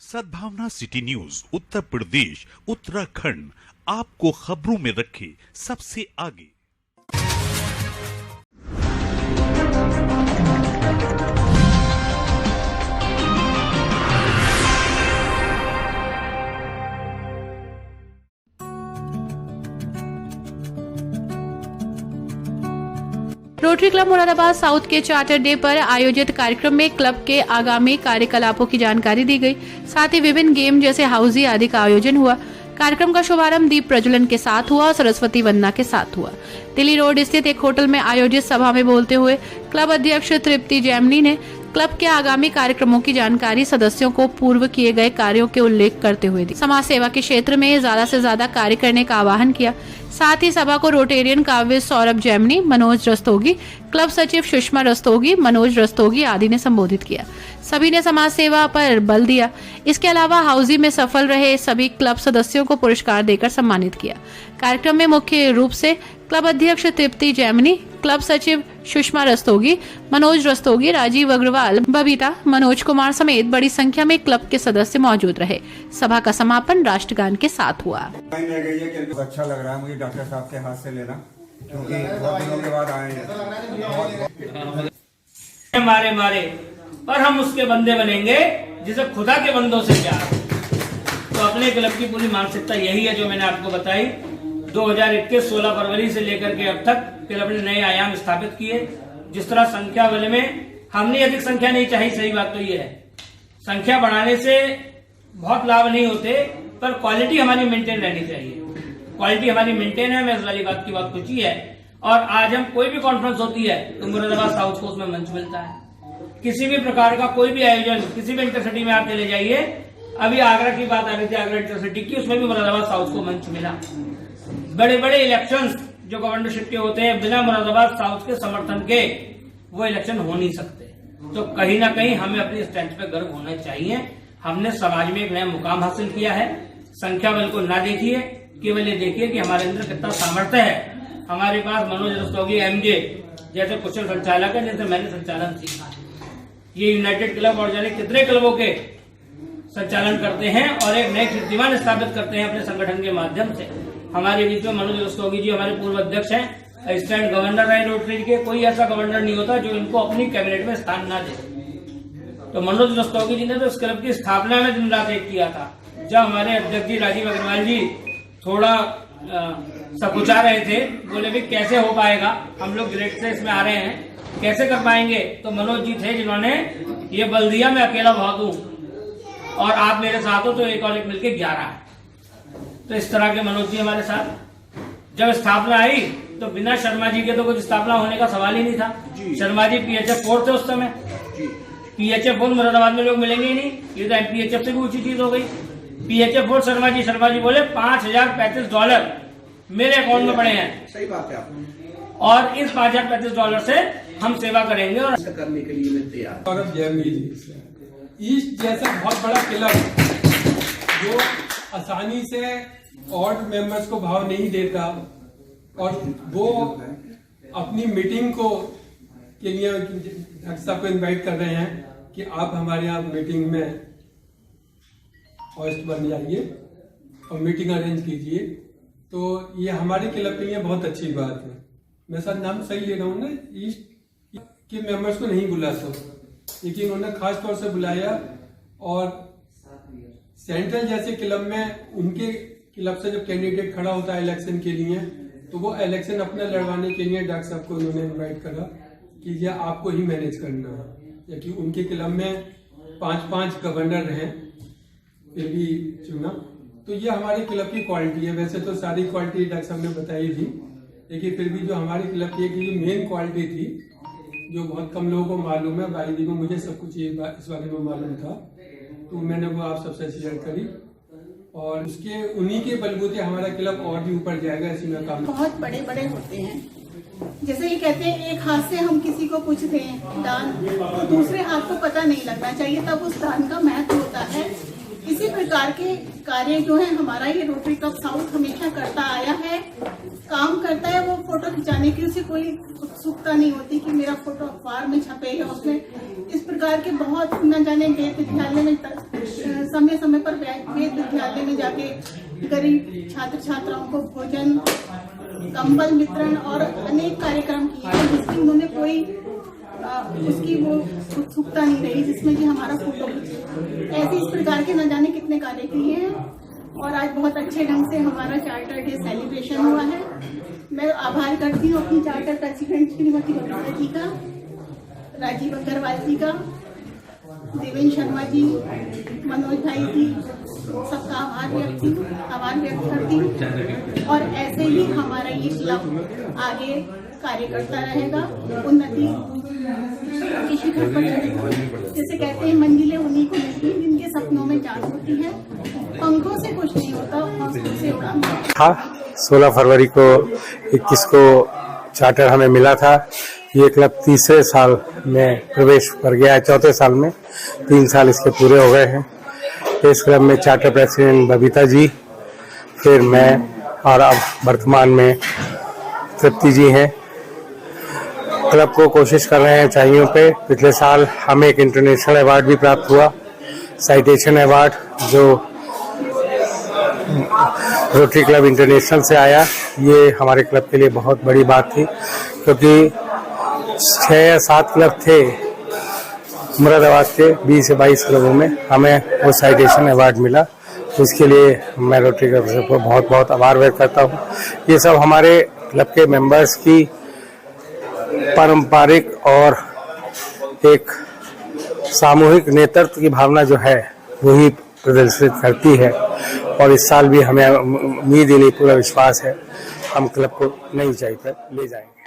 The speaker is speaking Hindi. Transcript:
सद्भावना सिटी न्यूज उत्तर प्रदेश उत्तराखंड आपको खबरों में रखे सबसे आगे। रोटरी क्लब मुरादाबाद साउथ के चार्टर डे पर आयोजित कार्यक्रम में क्लब के आगामी कार्यकलापों की जानकारी दी गई। साथ ही विभिन्न गेम जैसे हाउजी आदि का आयोजन हुआ। कार्यक्रम का शुभारंभ दीप प्रज्वलन के साथ हुआ और सरस्वती वंदना के साथ हुआ। दिल्ली रोड स्थित एक होटल में आयोजित सभा में बोलते हुए क्लब अध्यक्ष तृप्ति जैमिनी ने क्लब के आगामी कार्यक्रमों की जानकारी सदस्यों को पूर्व किए गए कार्यों के उल्लेख करते हुए दी। समाज सेवा के क्षेत्र में ज्यादा से ज्यादा कार्य करने का आह्वान किया। साथ ही सभा को रोटेरियन काव्य सौरभ जैमिनी, मनोज रस्तोगी, क्लब सचिव सुषमा रस्तोगी, मनोज रस्तोगी आदि ने संबोधित किया। सभी ने समाज सेवा पर बल दिया। इसके अलावा हाउजी में सफल रहे सभी क्लब सदस्यों को पुरस्कार देकर सम्मानित किया। कार्यक्रम में मुख्य रूप से क्लब अध्यक्ष तृप्ति जैमिनी, क्लब सचिव सुषमा रस्तोगी, मनोज रस्तोगी, राजीव अग्रवाल, बबीता, मनोज कुमार समेत बड़ी संख्या में क्लब के सदस्य मौजूद रहे। सभा का समापन राष्ट्रगान के साथ हुआ। अच्छा लग रहा है मुझे डॉक्टर साहब के हाथ से लेना, क्योंकि बहुत दिनों के बाद आए हैं। मारे मारे पर हम उसके बंदे बनेंगे जिसे खुदा के बंदों से प्यार। तो अपने क्लब की पूरी मानसिकता यही है जो मैंने आपको बताई। 2021 16 फरवरी से लेकर के अब तक क्लब ने नए आयाम स्थापित किए। जिस तरह संख्या बल में हमने अधिक संख्या नहीं चाहिए, सही बात तो ये है। संख्या बढ़ाने से बहुत लाभ नहीं होते, पर क्वालिटी हमारी मेंटेन रहनी चाहिए। क्वालिटी हमारी मेंटेन है, मैं इस वाली बात की बहुत खुशी है। और आज हम कोई भी कॉन्फ्रेंस होती है तो मुरादाबाद साउथ को उसमें मंच मिलता है। किसी भी प्रकार का कोई भी आयोजन किसी भी इंटरसिटी में आप चले जाइए। अभी आगरा की बात आ रही थी, आगरा इंटरसिटी की, उसमें भी मुरादाबाद साउथ को मंच मिला। बड़े बड़े इलेक्शंस जो गवर्नरशिप के होते हैं, बिना मुरादाबाद साउथ के समर्थन के वो इलेक्शन हो नहीं सकते। तो कहीं ना कहीं हमें अपनी स्ट्रेंथ पे गर्व होना चाहिए। हमने समाज में एक नया मुकाम हासिल किया है। संख्या बल को ना देखिए, केवल ये देखिए कि हमारे अंदर कितना सामर्थ्य है। हमारे पास मनोज रस्तोगी एमजे जैसे कुशल संचालक है, जैसे मैंने संचालन सीखा। ये यूनाइटेड क्लब और जाने कितने क्लबों के संचालन करते हैं और एक नए कीर्तिमान स्थापित करते हैं अपने संगठन के माध्यम से। हमारे बीच में मनोज रस्तोगी जी हमारे पूर्व अध्यक्ष हैं, असिस्टेंट गवर्नर रहे रोटरी के। कोई ऐसा गवर्नर नहीं होता जो इनको अपनी कैबिनेट में स्थान ना दे। तो मनोज रस्तोगी जी ने तो इस क्लब की स्थापना में दिन रात एक किया था। जब हमारे अध्यक्ष जी राजीव अग्रवाल जी थोड़ा सकुचा रहे थे, बोले भी कैसे हो पाएगा, हम लोग ग्रेड से इसमें आ रहे हैं, कैसे कर पाएंगे। तो मनोज जी थे जिन्होंने ये बल दिया, मैं अकेला बहुत हूं और आप मेरे साथ हो तो एक और एक मिलके 11 है। तो इस तरह के मनोज जी हमारे साथ। जब स्थापना आई तो बिना शर्मा जी के तो कुछ स्थापना होने का सवाल ही नहीं था। शर्मा जी PHF 4 थे उस समय। PHF 4 मुरादाबाद में लोग मिलेंगे ही नहीं, ये तो MPHF से भी ऊंची चीज हो गई। PHF 4 शर्मा जी बोले $5035 मेरे अकाउंट में पड़े हैं। सही बात है। और इस $5035 से हम सेवा करेंगे और करने के लिए मैं तैयार। सौरभ जैमिनी जी ईस्ट जैसा बहुत बड़ा क्लब जो आसानी से ऑड मेंबर्स को भाव नहीं देता और वो अपनी मीटिंग को के लिए डॉक्टर साहब को इनवाइट कर रहे हैं कि आप हमारे यहाँ मीटिंग में होस्ट बन जाइए और मीटिंग अरेंज कीजिए। तो ये हमारे क्लब के लिए बहुत अच्छी बात है। मैं सर नाम सही ले रहा हूँ ना, ईस्ट के मेंबर्स को नहीं बुला सकते, लेकिन उन्होंने खास तौर से बुलाया। और सेंट्रल जैसे क्लब में उनके क्लब से जब कैंडिडेट खड़ा होता है इलेक्शन के लिए, तो वो इलेक्शन अपना लड़वाने के लिए डॉक्टर साहब को उन्होंने इनवाइट करा कि ये आपको ही मैनेज करना है। क्योंकि उनके क्लब में 5-5 गवर्नर हैं, फिर भी चुना। तो ये हमारे क्लब की क्वालिटी है। वैसे तो सारी क्वालिटी डॉक्टर साहब ने बताई थी, लेकिन फिर भी जो हमारे क्लब की एक मेन क्वालिटी थी जो बहुत कम लोगों को मालूम है, बाई को मुझे सब कुछ इस बारे में मालूम था, तो मैंने वो आप सबसे शेयर करी। और उसके उन्हीं के बलबूते हमारा क्लब और भी ऊपर जाएगा। इसी में काम बहुत बड़े बड़े होते हैं। जैसे ये कहते हैं एक हाथ से हम किसी को कुछ दें दान, तो दूसरे हाथ को पता नहीं लगना चाहिए, तब उस दान का महत्व होता है। इसी प्रकार के कार्य जो है हमारा ये रोटरी क्लब साउथ हमेशा करता आया है, काम करता है। वो फोटो खिंचाने की उसे कोई उत्सुकता नहीं होती कि मेरा फोटो अखबार में छपे या उसमें इस प्रकार के बहुत न जाने वेद विद्यालय में समय समय पर वेद विद्यालय में जाके गरीब छात्र छात्राओं को भोजन, कंबल वितरण और अनेक कार्यक्रम किए हैं जिसकी उन्होंने कोई उसकी वो उत्सुकता नहीं रही जिसमें कि हमारा फोटो खींचे। ऐसे इस प्रकार के न जाने कितने कार्य किए हैं और आज बहुत अच्छे ढंग से हमारा चार्टर डे सेलिब्रेशन हुआ है। मैं आभार करती हूँ अपनी चार्टर प्रेसिडेंट श्रीमती बबीता जी का, राजीव अग्रवाल जी का, देवेंद्र शर्मा जी, मनोज भाई जी, सबका आभार व्यक्त करती हूँ। और ऐसे ही हमारा ये क्लब आगे कार्य करता रहेगा, उन्नति के शिखर पर चढ़ेगा। जैसे कहते हैं मंजिलें उन्हीं को मिलती हैं जिनके सपनों में जान होती है। पंखों से कुछ नहीं होता, हौसलों से उड़ान। था 16 फरवरी को 21 को चार्टर हमें मिला था। ये क्लब तीसरे साल में प्रवेश कर गया है, चौथे साल में 3 साल इसके पूरे हो गए हैं। इस क्लब में चार्टर प्रेसिडेंट बबीता जी, फिर मैं और अब वर्तमान में तृप्ति जी हैं। क्लब को कोशिश कर रहे हैं ऊंचाइयों पे। पिछले साल हमें एक इंटरनेशनल अवार्ड भी प्राप्त हुआ, साइटेशन अवार्ड, जो रोटरी क्लब इंटरनेशनल से आया। ये हमारे क्लब के लिए बहुत बड़ी बात थी क्योंकि 6 या 7 क्लब थे मुरादाबाद के 20 से 22 क्लबों में, हमें वो साइटेशन अवार्ड मिला। उसके लिए मैं रोटरी क्लब से बहुत बहुत आभार व्यक्त करता हूँ। ये सब हमारे क्लब के मेंबर्स की पारंपरिक और एक सामूहिक नेतृत्व की भावना जो है वही प्रदर्शित करती है। और इस साल भी हमें उम्मीद ही नहीं, पूरा विश्वास है हम क्लब को नई ऊंचाई पर ले जाएंगे।